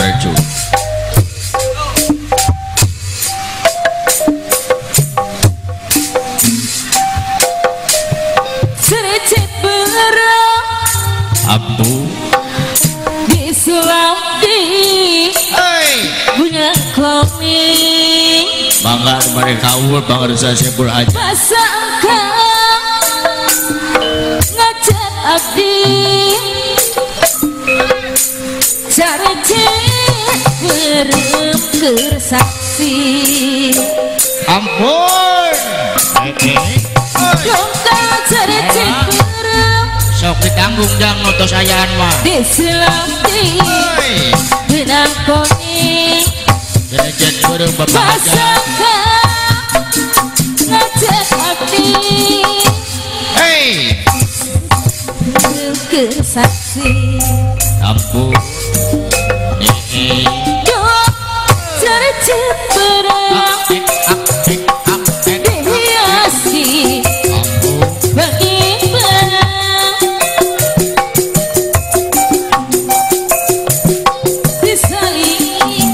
Rejo. Sericit berang Abu di Sulawesi punya komik bangga mereka awal bangga desa sebul aja pasangkan ngajak abdi sericit berang kersaksi ampun dongka sericit berang sok ditanggung jang notos ayaan mah di Sulawesi benang komik derajat bereng bapak aja pasangkan ngajak abdi kersaksi ampun dong sericit berang dihiasi bagi benang disaling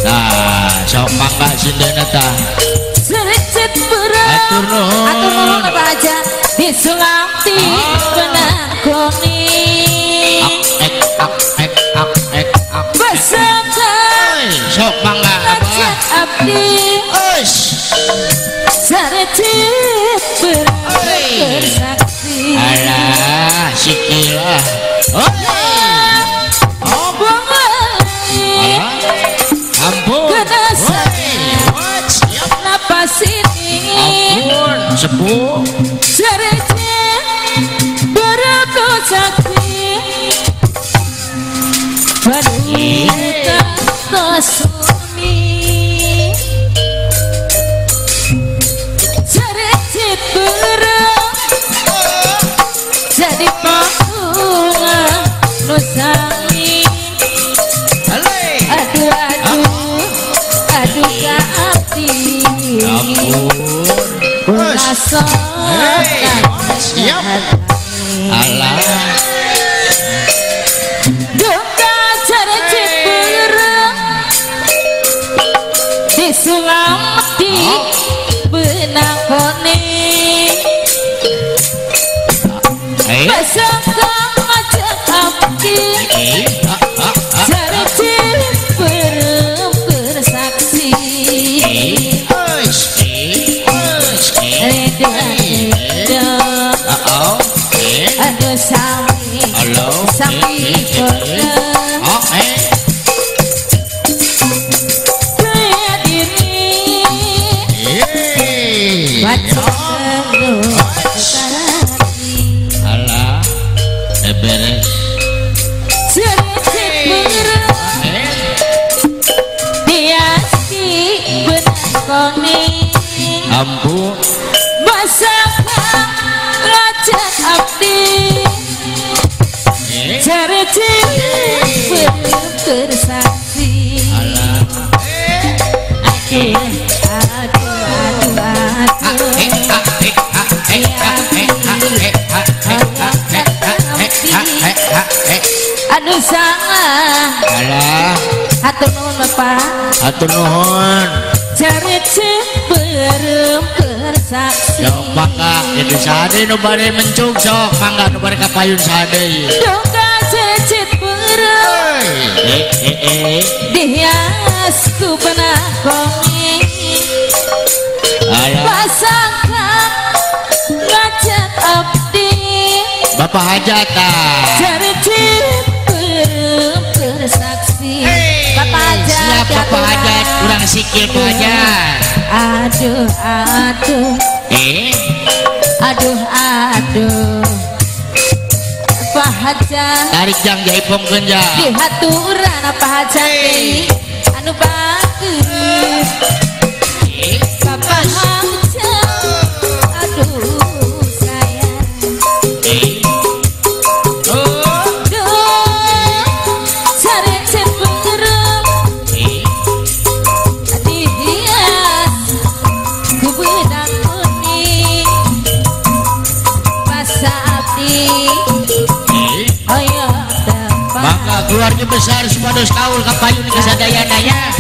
nah sok mangga sindena ta sericit berang atur nuhun apa aja di Sulawesi benang kuning bersama sok mangga ngajak abdi sericit berang bersaksi alah sikilah ampun napas ini ampun sepuh sericit bersaksi wanita tasuni sericit berang jadi patungan nusangi aduh ke hati rasa siap alah duka sericit berang di Sulawesi benang kuning bersama ngajak abdi sericit berang bersaksi aduh sami berang kaya diri baca alah beres sericit berang dihiasi benang kuning ampun bersama ngajak abdi sericit berang bersaksi aduh sangat alah atur nuhun bapak atur nuhun sericit berang bersaksi sok mangga itu sade nu bade mencuk sok mangga nu bade kapayun sade dongka sericit berang dihias ku benang kuning alah pasangkan ngajak abdi bapak hajatan sericit berang bersaksi bapak hajat siap bapak hajat kurang sikil pak hajat aduh Pak Hajat tarik jang jaipong genja di haturan apa hajat anu bagus Bapak Hajat aduh sayang sericit berang dihias ku keluarga besar sepados kaul kapayun kesadayananya.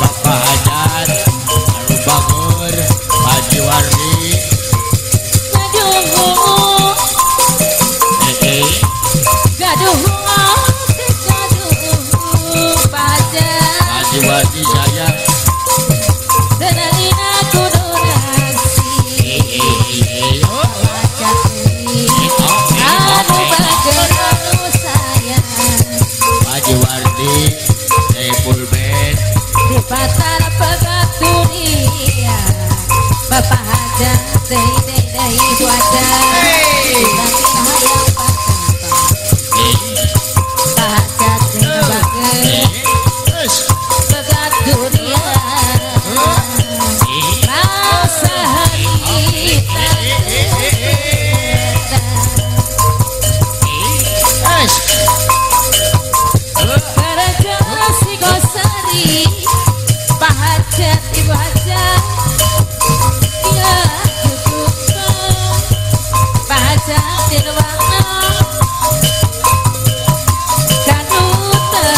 Bapak Hajar Alu Bangur Haji Wardi Haji Wardi saya Haji Wardi Saiful Ben di pasar Pegaturia Bapak Hajar dei itu aja Pegaturia rasa Pak Hajat, Ibu Hajat, ya cukup Pak Hajat di ruangan kanutan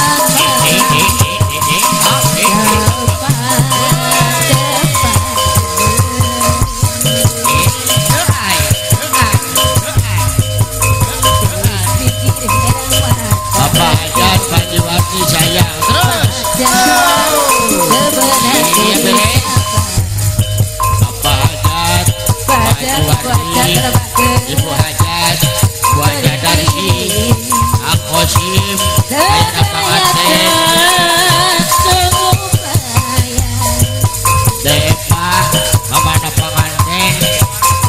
Bapak Hajat Haji Wardi saya terus Bapak Hajat Haji Wardi Ibu Hajat Bu Hajat Darsi Akosim Aina Panganten Depa Mamana Panganten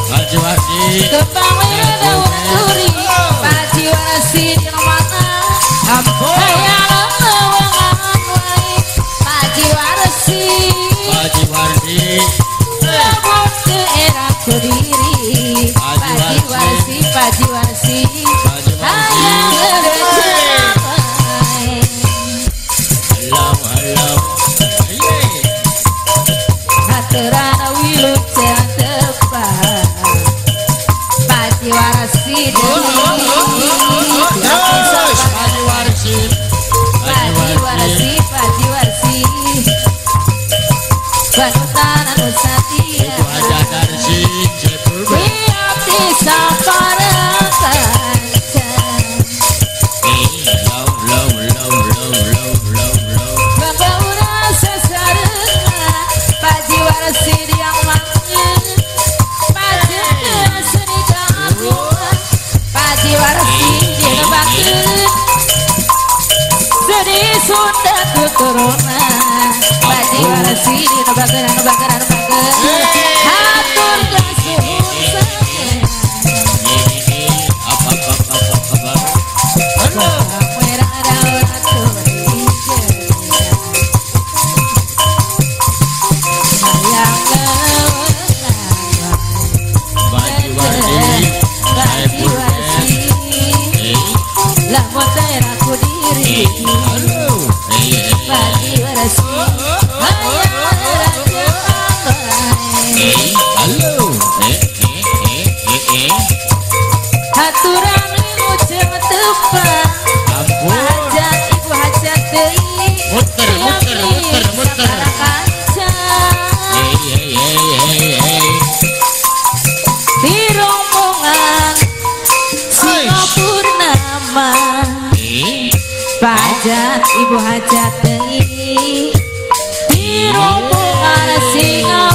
Haji Wardi Kepangnya daun duri Paji warasi di mana Paji warasi Haji Wardi Labut ke era Kediri Paji warasi Paji warasi Hayang ngerecapai Halo Haterana wilu tepat Paji warasi terus Haji Wardi Paji warasi Banutan anu satia Ibu Hajat Darsi Saiful Ben Biabdi saparakan Bagaura sesarena Paji warasi yang manggil Paji seni kagungan Paji warasi dinebakeun sedih sudah keturunan Paji warasi dinebakeun hatur kasuhun merah daun atur sayang Haji Wardi Saiful Ben lamun daerah Kediri Paji warasi haturan limu jeung tepang Hajat Ibu Hajat deui Muter kaca di rombongan Singapurnama Pak Hajat Ibu Hajat deui di rombongan Singapurnama